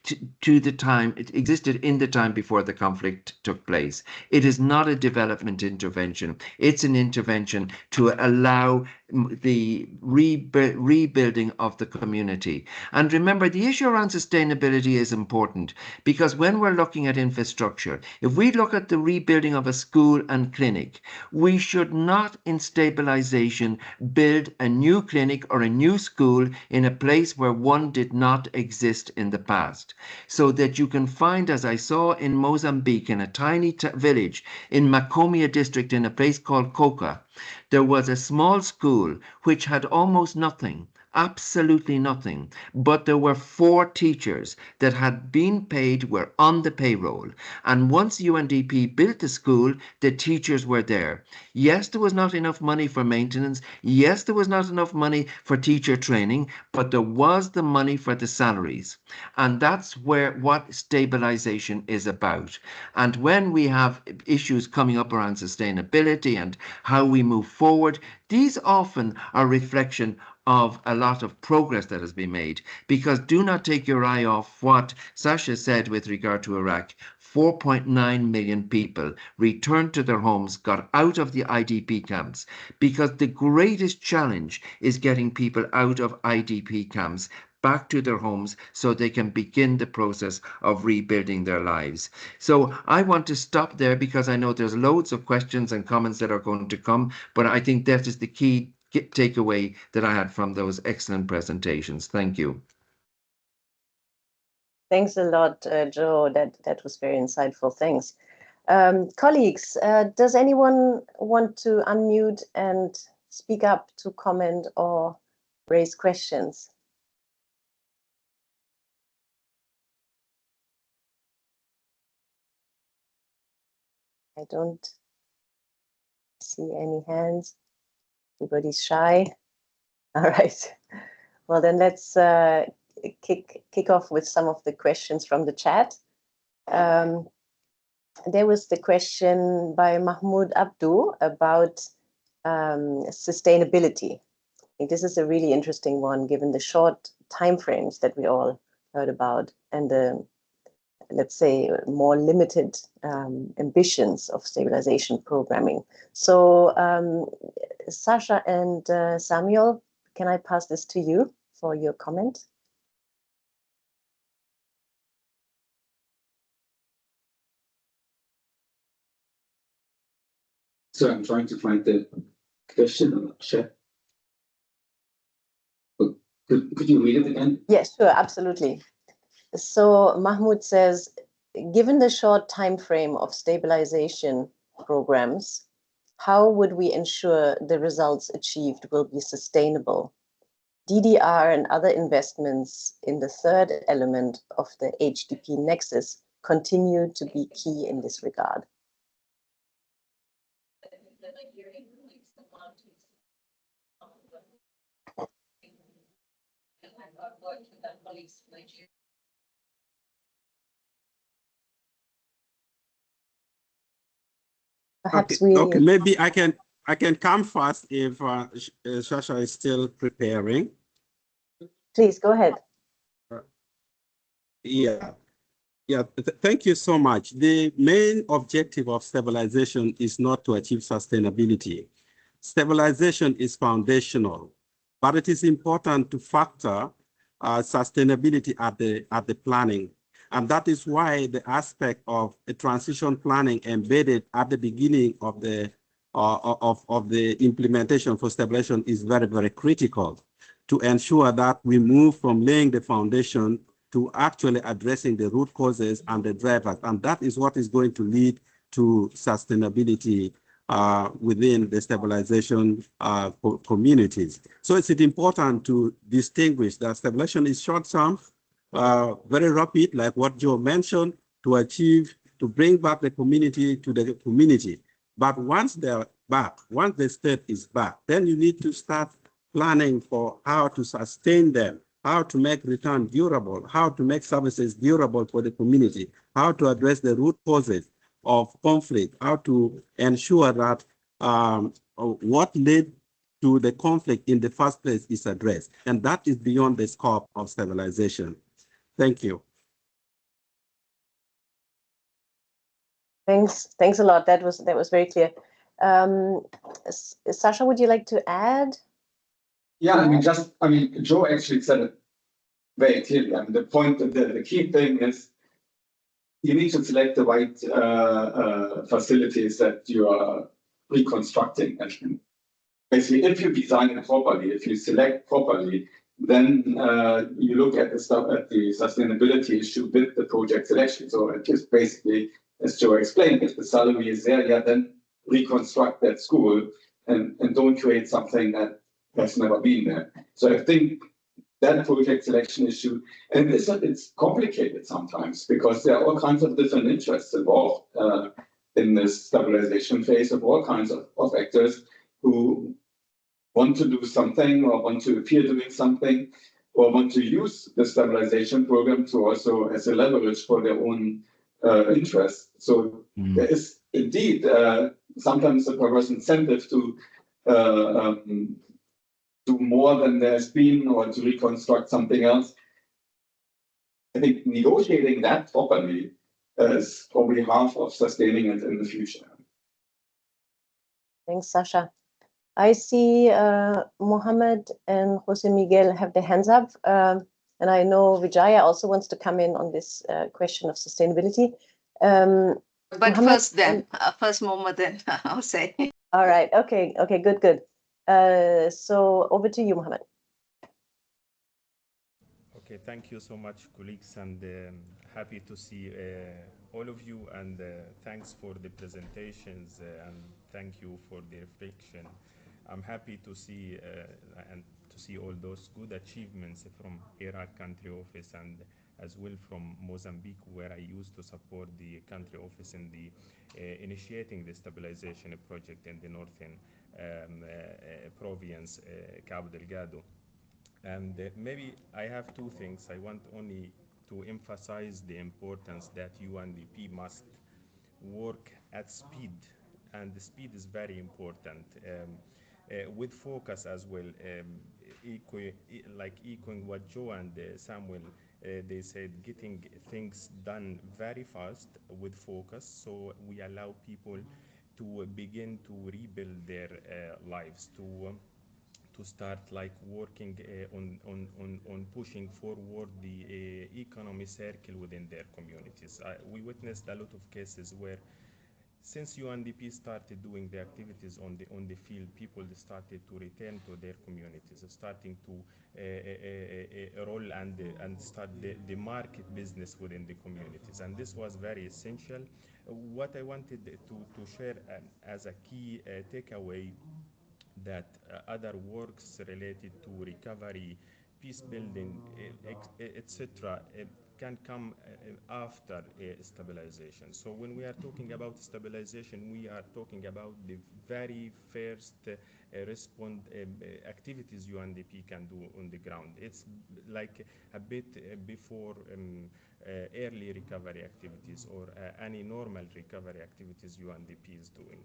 S5: it existed in the time before the conflict took place. It is not a development intervention. It's an intervention to allow the rebuilding of the community. And remember, the issue around sustainability is important because when we're looking at infrastructure, if we look at the rebuilding of a school and clinic, we should not in stabilization build a new clinic or a new school in a place where one did not exist in the past. So that you can find, as I saw in Mozambique, in a tiny village in Macomia district in a place called Coca, there was a small school which had almost nothing, absolutely nothing, but there were 4 teachers that had been paid, were on the payroll. And once UNDP built the school, the teachers were there. Yes, there was not enough money for maintenance. Yes, there was not enough money for teacher training, but there was the money for the salaries. And that's what stabilization is about. And when we have issues coming up around sustainability and how we move forward, these often are a reflection of a lot of progress that has been made. Because do not take your eye off what Sasha said with regard to Iraq. 4.9 million people returned to their homes, got out of the IDP camps, because the greatest challenge is getting people out of IDP camps back to their homes so they can begin the process of rebuilding their lives. So I want to stop there because I know there's loads of questions and comments that are going to come, but I think that is the key takeaway that I had from those excellent presentations. Thank you.
S1: Thanks a lot, Joe. That was very insightful. Thanks. Colleagues, does anyone want to unmute and speak up to comment or raise questions? I don't see any hands. Everybody's shy. All right. Well, then let's kick off with some of the questions from the chat. There was the question by Mahmoud Abdu about sustainability. I think this is a really interesting one, given the short timeframes that we all heard about and the, let's say, more limited ambitions of stabilization programming. So Sasha and Samuel, can I pass this to you for your comment?
S3: So I'm trying to find the question in the chat. Could you read it again?
S1: Yes, sure, absolutely. So Mahmoud says, given the short time frame of stabilization programs, how would we ensure the results achieved will be sustainable? DDR and other investments in the third element of the HDP nexus continue to be key in this regard. Perhaps
S4: okay, maybe I can come first if Sasha is still preparing.
S1: Please go ahead.
S4: Yeah. Thank you so much. The main objective of stabilization is not to achieve sustainability. Stabilization is foundational, but it is important to factor sustainability at the planning. And that is why the aspect of a transition planning embedded at the beginning of the implementation for stabilization is very, very critical to ensure that we move from laying the foundation to actually addressing the root causes and the drivers. And that is what is going to lead to sustainability within the stabilization communities. So it's important to distinguish that stabilization is short-term, very rapid, like what Joe mentioned, to achieve, to bring back the community to the community. But once they're back, once the state is back, then you need to start planning for how to sustain them, how to make return durable, how to make services durable for the community, how to address the root causes of conflict, how to ensure that what led to the conflict in the first place is addressed. And that is beyond the scope of stabilization. Thank you.
S1: Thanks a lot. That was very clear. Sasha, would you like to add?
S3: Yeah, Joe actually said it very clearly. I mean, the key thing is you need to select the right facilities that you are reconstructing. And basically, if you design it properly, if you select properly, then you look at the stuff at the sustainability issue with the project selection. So it is basically, as Joe explained, if the salary is there, yeah, then reconstruct that school and don't create something that has never been there. So I think that project selection issue, and it's complicated sometimes because there are all kinds of different interests involved in this stabilization phase of all kinds of actors who want to do something or want to appear doing something or want to use the stabilization program to also as a leverage for their own interests. So there is indeed sometimes a perverse incentive to do more than there's been or to reconstruct something else. I think negotiating that properly is probably half of sustaining it in the future.
S1: Thanks, Sasha. I see Mohammed and Jose Miguel have their hands up. And I know Vijaya also wants to come in on this question of sustainability.
S2: But
S1: Mohammed,
S2: first then, first Mohammed, then Jose.
S1: All right. Okay. Good. So over to you, Mohammed.
S6: Okay, thank you so much, colleagues, and happy to see all of you, and thanks for the presentations, and thank you for the reflection. I'm happy to see and to see all those good achievements from Iraq country office and as well from Mozambique, where I used to support the country office in the initiating the stabilization project in the northern province, Cabo Delgado. And maybe I have two things. I want only to emphasize the importance that UNDP must work at speed, and the speed is very important. With focus as well, like echoing what Joe and Samuel they said, getting things done very fast with focus, so we allow people to begin to rebuild their lives, to start like working on pushing forward the economy circle within their communities. We witnessed a lot of cases where since UNDP started doing the activities on the field, people started to return to their communities, starting to roll and start the market business within the communities, and this was very essential. What I wanted to share as a key takeaway, that other works related to recovery, peace building, etc., can come after stabilization. So when we are talking about stabilization, we are talking about the very first respond activities UNDP can do on the ground. It's like a bit before early recovery activities or any normal recovery activities UNDP is doing.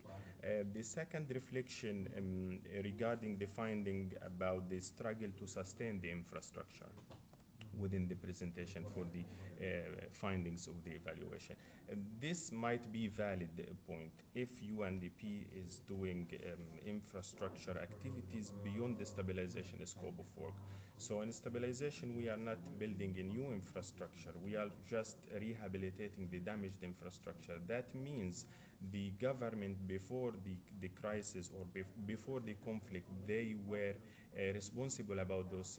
S6: The second reflection regarding the finding about the struggle to sustain the infrastructure within the presentation for the findings of the evaluation. This might be valid point if UNDP is doing infrastructure activities beyond the stabilization scope of work. So in stabilization, we are not building a new infrastructure. We are just rehabilitating the damaged infrastructure. That means the government before the crisis or before the conflict, they were responsible about those,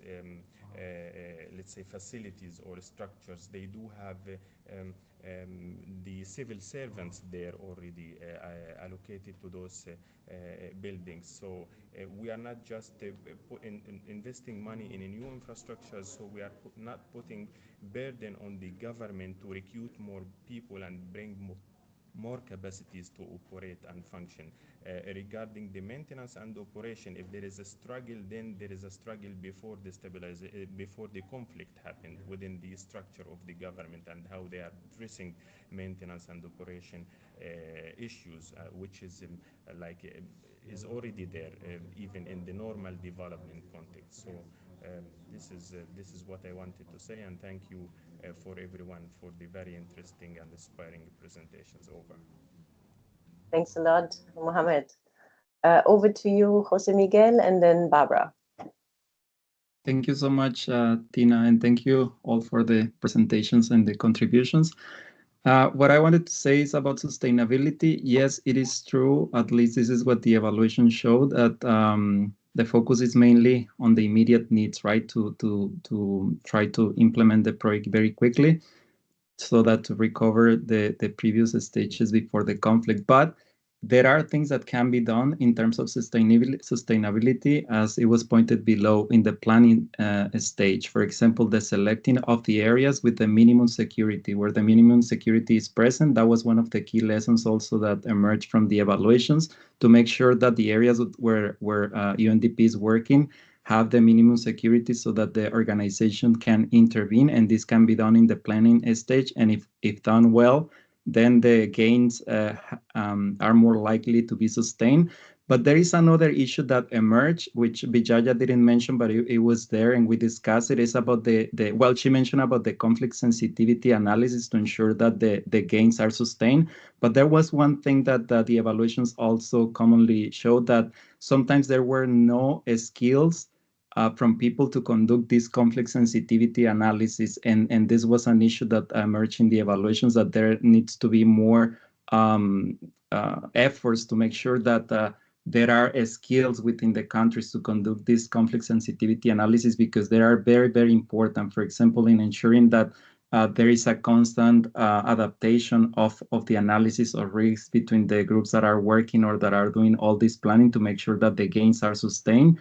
S6: let's say, facilities or structures. They do have the civil servants there already allocated to those buildings. So we are not just investing money in a new infrastructure, so we are not putting burden on the government to recruit more people and bring more capacities to operate and function. Regarding the maintenance and operation, if there is a struggle, then there is a struggle before the before the conflict happened within the structure of the government and how they are addressing maintenance and operation issues, which is is already there even in the normal development context. So this is what I wanted to say, and thank you for everyone for the very interesting and inspiring presentations. Over.
S1: Thanks a lot, Mohammed. Over to you, Jose Miguel, and then Barbara.
S7: Thank you so much, Tina, and thank you all for the presentations and the contributions. What I wanted to say is about sustainability. Yes, it is true. At least this is what the evaluation showed, that the focus is mainly on the immediate needs, right? To try to implement the project very quickly, so that to recover the previous stages before the conflict. But there are things that can be done in terms of sustainability, as it was pointed below in the planning stage. For example, the selecting of the areas with the minimum security, where the minimum security is present. That was one of the key lessons also that emerged from the evaluations, to make sure that the areas where UNDP is working have the minimum security so that the organization can intervene, and this can be done in the planning stage. And if done well, then the gains are more likely to be sustained. But there is another issue that emerged, which Vijaya didn't mention, but it was there and we discussed it, is about well, she mentioned about the conflict sensitivity analysis to ensure that the gains are sustained. But there was one thing that the evaluations also commonly showed, that sometimes there were no skills from people to conduct this conflict sensitivity analysis. And this was an issue that emerged in the evaluations, that there needs to be more efforts to make sure that there are skills within the countries to conduct this conflict sensitivity analysis, because they are very, very important. For example, in ensuring that there is a constant adaptation of the analysis of risks between the groups that are working or that are doing all this planning, to make sure that the gains are sustained.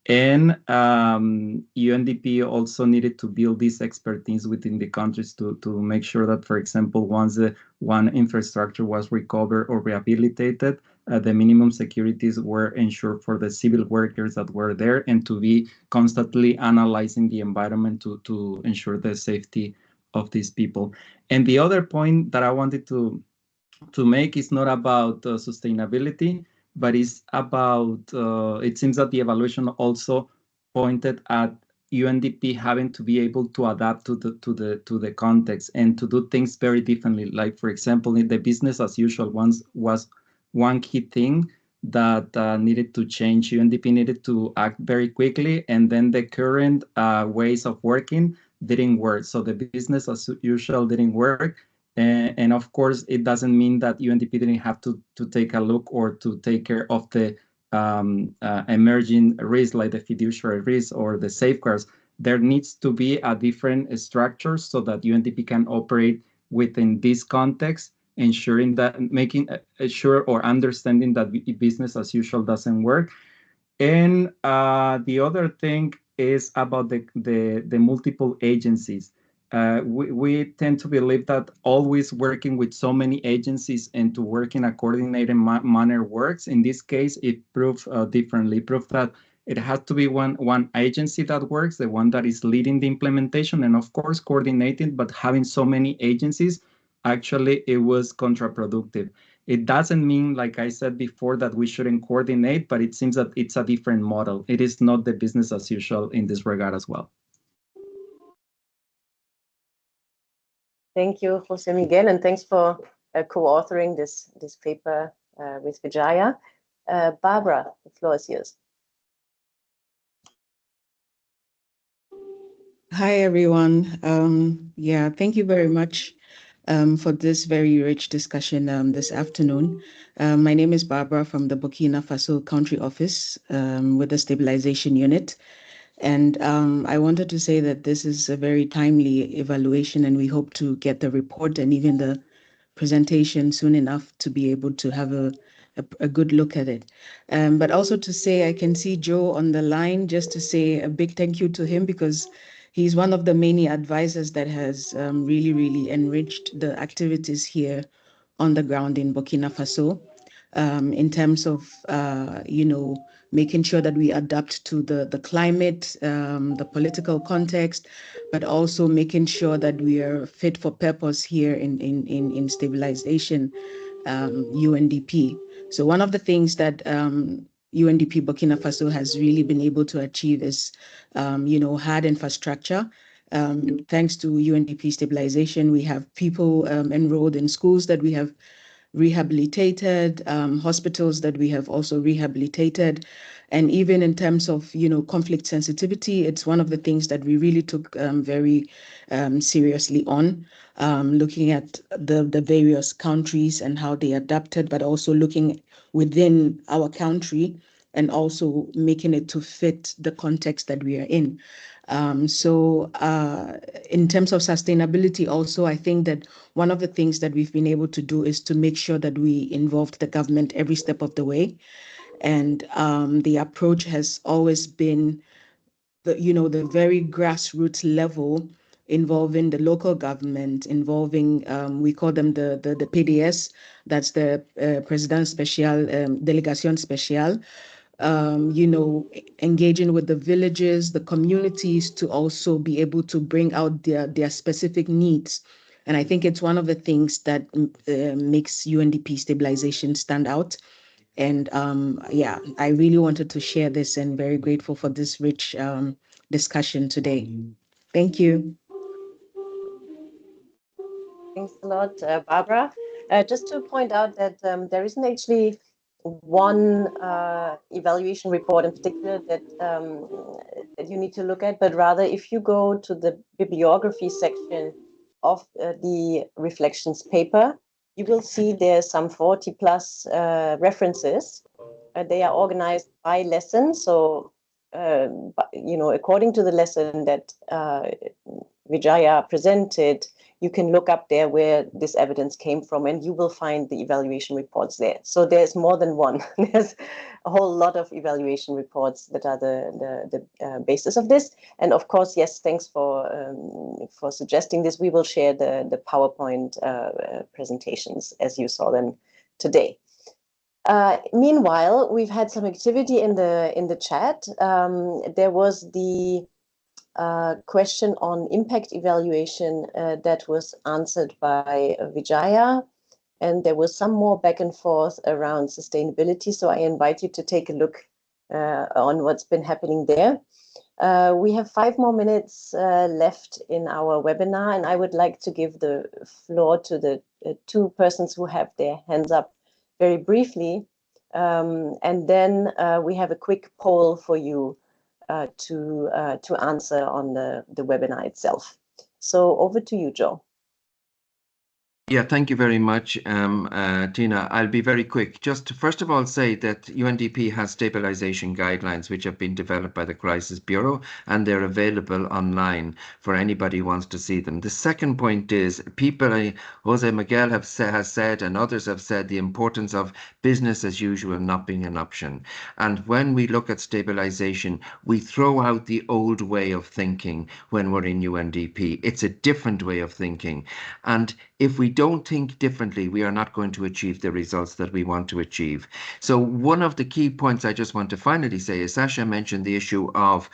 S7: And UNDP also needed to build this expertise within the countries to make sure that, for example, once one infrastructure was recovered or rehabilitated, the minimum securities were ensured for the civil workers that were there, and to be constantly analyzing the environment to ensure the safety of these people. And the other point that I wanted to make is not about sustainability, but it's about, it seems that the evaluation also pointed at UNDP having to be able to adapt to the context and to do things very differently. Like, for example, in the business as usual was one key thing that needed to change. UNDP needed to act very quickly, and then the current ways of working didn't work. So the business as usual didn't work. And of course, it doesn't mean that UNDP didn't have to take a look or to take care of the emerging risks, like the fiduciary risk or the safeguards. There needs to be a different structure so that UNDP can operate within this context, ensuring that, making sure or understanding that business as usual doesn't work. And the other thing is about the multiple agencies. We tend to believe that always working with so many agencies and to work in a coordinated manner works. In this case, it proved differently. It proved that it has to be one agency that works, the one that is leading the implementation, and of course coordinating. But having so many agencies, actually, it was counterproductive. It doesn't mean, like I said before, that we shouldn't coordinate, but it seems that it's a different model. It is not the business as usual in this regard as well.
S1: Thank you, Jose Miguel, and thanks for co-authoring this paper with Vijaya. Barbara, the floor is yours.
S8: Hi, everyone. Yeah, thank you very much for this very rich discussion this afternoon. My name is Barbara from the Burkina Faso Country Office with the Stabilization Unit. And I wanted to say that this is a very timely evaluation, and we hope to get the report and even the presentation soon enough to be able to have a good look at it. But also to say, I can see Joe on the line, just to say a big thank you to him, because he's one of the many advisors that has really, really enriched the activities here on the ground in Burkina Faso. In terms of, making sure that we adapt to the climate, the political context, but also making sure that we are fit for purpose here in stabilization, UNDP. So one of the things that UNDP Burkina Faso has really been able to achieve is, hard infrastructure. Thanks to UNDP stabilization, we have people enrolled in schools that we have rehabilitated, hospitals that we have also rehabilitated. And even in terms of, conflict sensitivity, it's one of the things that we really took very seriously on, looking at the various countries and how they adapted, but also looking within our country and also making it to fit the context that we are in. So in terms of sustainability also, I think that one of the things that we've been able to do is to make sure that we involved the government every step of the way. And the approach has always been the very grassroots level, involving the local government, involving, we call them the PDS, that's the President Special, Delegation Special, engaging with the villages, the communities, to also be able to bring out their specific needs. And I think it's one of the things that makes UNDP stabilization stand out. And I really wanted to share this, and very grateful for this rich discussion today. Thank you.
S1: Thanks a lot, Barbara. Just to point out that there isn't actually one evaluation report in particular that you need to look at, but rather if you go to the bibliography section of the reflections paper, you will see there's some 40 plus references. They are organized by lesson. So, according to the lesson that Vijaya presented, you can look up there where this evidence came from, and you will find the evaluation reports there. So there's more than one. There's a whole lot of evaluation reports that are the basis of this. And of course, yes, thanks for suggesting this. We will share the PowerPoint presentations as you saw them today. Meanwhile, we've had some activity in the chat. There was the question on impact evaluation that was answered by Vijaya, and there was some more back and forth around sustainability. So I invite you to take a look on what's been happening there. We have 5 more minutes left in our webinar, and I would like to give the floor to the 2 persons who have their hands up very briefly. And then we have a quick poll for you to answer on the webinar itself. So over to you, Joe.
S5: Yeah, thank you very much, Tina. I'll be very quick. Just to first of all say that UNDP has stabilization guidelines which have been developed by the Crisis Bureau, and they're available online for anybody who wants to see them. The second point is people, Jose Miguel has said, and others have said, the importance of business as usual not being an option. And when we look at stabilization, we throw out the old way of thinking when we're in UNDP. It's a different way of thinking. And if we don't think differently, we are not going to achieve the results that we want to achieve. So one of the key points I just want to finally say is Sasha mentioned the issue of,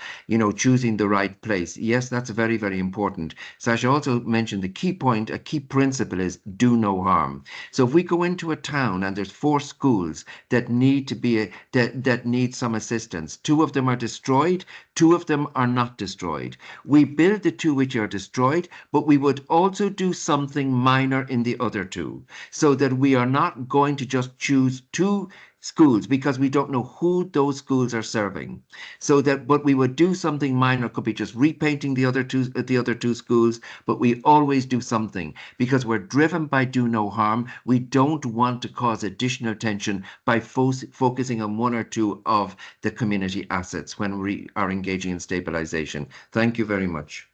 S5: choosing the right place. Yes, that's very, very important. Sasha also mentioned the key point, a key principle is do no harm. So if we go into a town and there's 4 schools that need to be that need some assistance, 2 of them are destroyed, 2 of them are not destroyed. We build the 2 which are destroyed, but we would also do something minor in the other 2, so that we are not going to just choose 2 schools because we don't know who those schools are serving. So that, but we would do something minor, could be just repainting the other two schools, but we always do something because we're driven by do no harm. We don't want to cause additional tension by focusing on 1 or 2 of the community assets when we are engaging in stabilization. Thank you very much.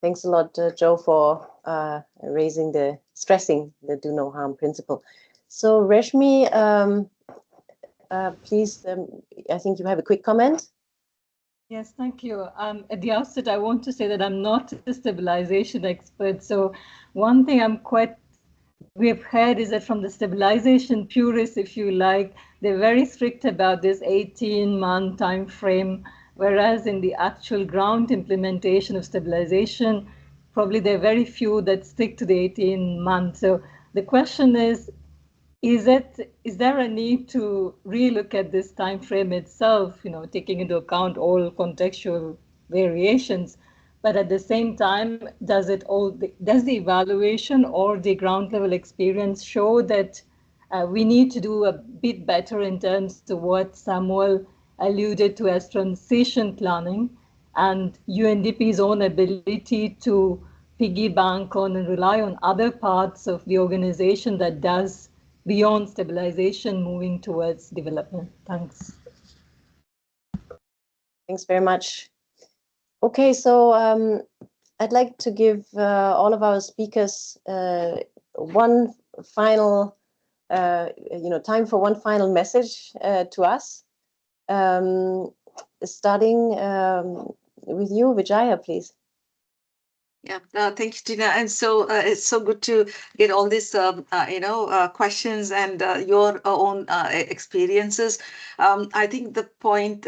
S1: Thanks a lot, Joe, for stressing the do no harm principle. So Reshmi, please, I think you have a quick comment.
S9: Yes, thank you. At the outset, I want to say that I'm not a stabilization expert. So one thing we've heard is that from the stabilization purists, if you like, they're very strict about this 18-month time frame, whereas in the actual ground implementation of stabilization, probably there are very few that stick to the 18 months. So the question is there a need to relook at this time frame itself, taking into account all contextual variations, but at the same time, does the evaluation or the ground level experience show that we need to do a bit better in terms of what Samuel alluded to as transition planning and UNDP's own ability to piggy bank on and rely on other parts of the organization that does beyond stabilization, moving towards development? Thanks.
S1: Thanks very much. Okay, so I'd like to give all of our speakers one final, time for one final message to us. Starting with you, Vijaya, please.
S2: Yeah, thank you, Tina. And so it's so good to get all these, questions and your own experiences. I think the point,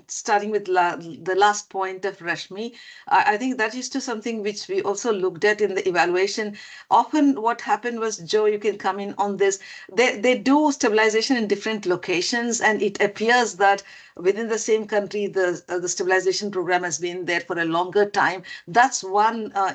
S2: starting with the last point of Rashmi, I think that is to something which we also looked at in the evaluation. Often what happened was, Joe, you can come in on this, they do stabilization in different locations, and it appears that within the same country, the stabilization program has been there for a longer time. That's one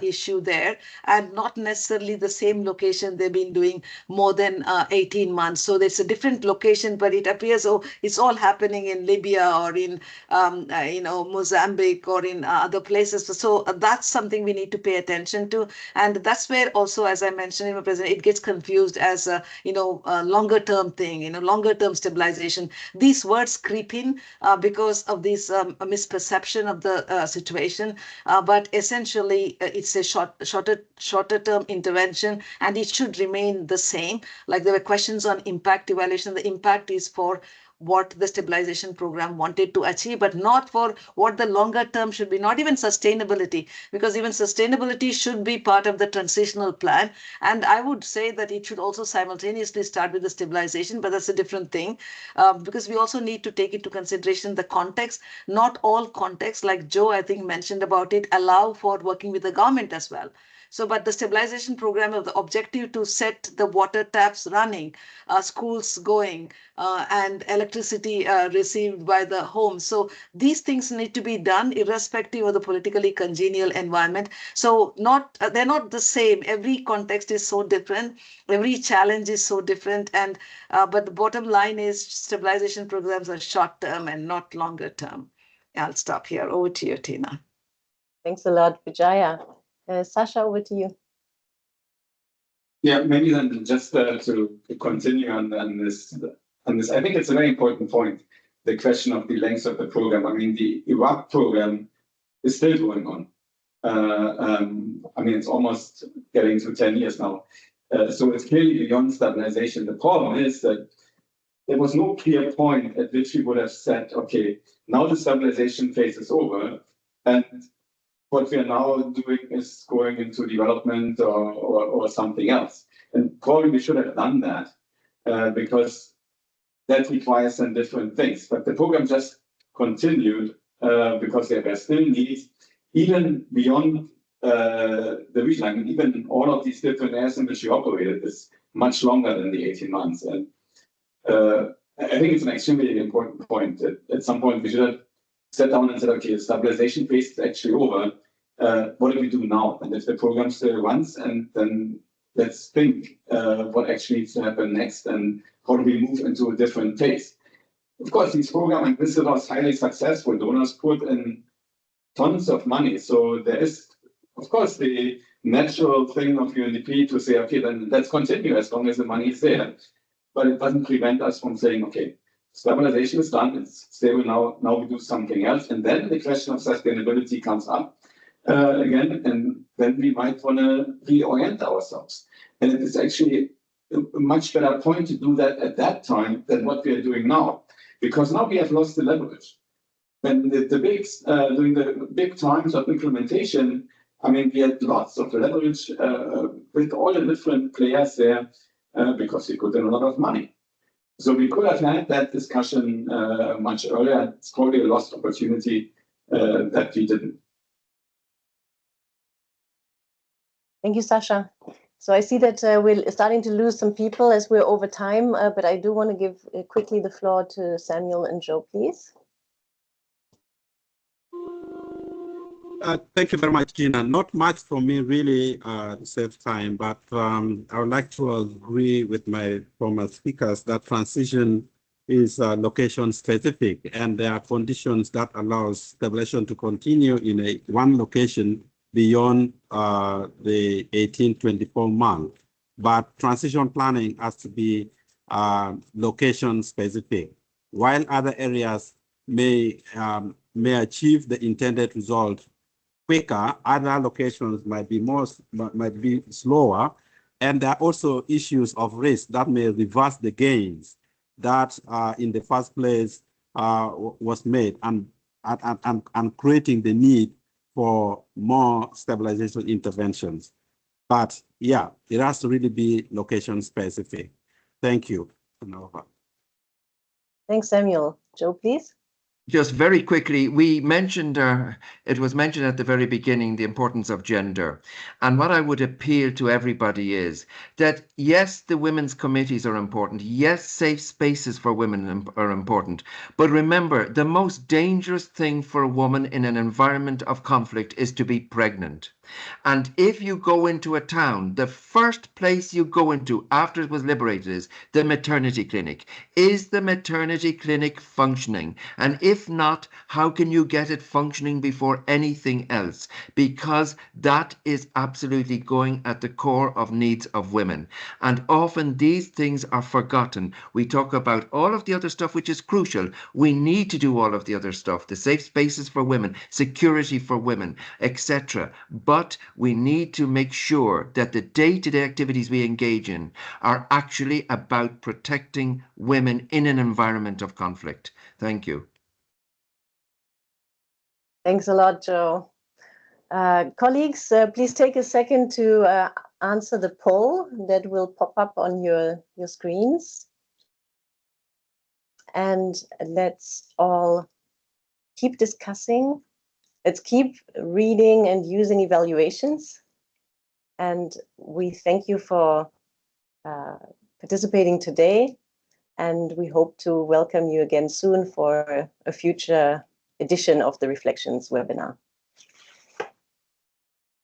S2: issue there, and not necessarily the same location they've been doing more than 18 months. So there's a different location, but it appears, it's all happening in Libya or in Mozambique or in other places. So that's something we need to pay attention to, and that's where also, as I mentioned in my presentation, it gets confused as a longer term thing, longer term stabilization. These words creep in because of this misperception of the situation, but essentially it's a shorter term intervention, and it should remain the same. Like there were questions on impact evaluation. The impact is for what the stabilization program wanted to achieve, but not for what the longer term should be, not even sustainability, because even sustainability should be part of the transitional plan. And I would say that it should also simultaneously start with the stabilization, but that's a different thing, because we also need to take into consideration the context. Not all contexts, like Joe, I think, mentioned about it, allow for working with the government as well. So, but the stabilization program of the objective to set the water taps running, schools going, and electricity received by the home. So these things need to be done irrespective of the politically congenial environment. So they're not the same. Every context is so different. Every challenge is so different. And but the bottom line is stabilization programs are short term and not longer term. I'll stop here. Over to you, Tina.
S1: Thanks a lot, Vijaya. Sasha, over to you.
S3: Yeah, maybe then just to continue on this, I think it's a very important point, the question of the length of the program. I mean, the Iraq program is still going on. It's almost getting to 10 years now. So it's clearly beyond stabilization. The problem is that there was no clear point at which we would have said, okay, now the stabilization phase is over, and what we are now doing is going into development or something else. And probably we should have done that because that requires some different things. But the program just continued because there were still needs, even beyond the region. I mean, even all of these different areas in which we operated is much longer than the 18 months. And I think it's an extremely important point. At some point, we should have sat down and said, okay, the stabilization phase is actually over. What do we do now? And if the program still runs, and then let's think what actually needs to happen next and how do we move into a different phase. Of course, these programs, and this was highly successful. Donors put in tons of money. So there is, of course, the natural thing of UNDP to say, okay, then let's continue as long as the money is there. But it doesn't prevent us from saying, okay, stabilization is done, it's stable now, now we do something else. And then the question of sustainability comes up again, and then we might want to reorient ourselves. And it is actually a much better point to do that at that time than what we are doing now, because now we have lost the leverage. When during the big times of implementation, I mean, we had lots of leverage with all the different players there because we put in a lot of money. So we could have had that discussion much earlier. It's probably a lost opportunity that we didn't.
S1: Thank you, Sasha. So I see that we're starting to lose some people as we're over time, but I do want to give quickly the floor to Samuel and Joe, please.
S4: Thank you very much, Gina. Not much for me really to save time, but I would like to agree with my former speakers that transition is location specific, and there are conditions that allows stabilization to continue in one location beyond the 18-24 month. But transition planning has to be location specific, while other areas may achieve the intended result quicker, other locations might be slower, and there are also issues of risk that may reverse the gains that in the first place was made, and creating the need for more stabilization interventions. But yeah, it has to really be location specific. Thank you.
S1: Thanks, Samuel. Joe, please.
S5: Just very quickly, we mentioned, it was mentioned at the very beginning, the importance of gender. And what I would appeal to everybody is that, yes, the women's committees are important. Yes, safe spaces for women are important. But remember, the most dangerous thing for a woman in an environment of conflict is to be pregnant. And if you go into a town, the first place you go into after it was liberated is the maternity clinic. Is the maternity clinic functioning? And if not, how can you get it functioning before anything else? Because that is absolutely going at the core of needs of women. And often these things are forgotten. We talk about all of the other stuff, which is crucial. We need to do all of the other stuff, the safe spaces for women, security for women, etc. But we need to make sure that the day-to-day activities we engage in are actually about protecting women in an environment of conflict. Thank you.
S1: Thanks a lot, Joe. Colleagues, please take a second to answer the poll that will pop up on your screens. And let's all keep discussing. Let's keep reading and using evaluations. And we thank you for participating today. And we hope to welcome you again soon for a future edition of the Reflections webinar.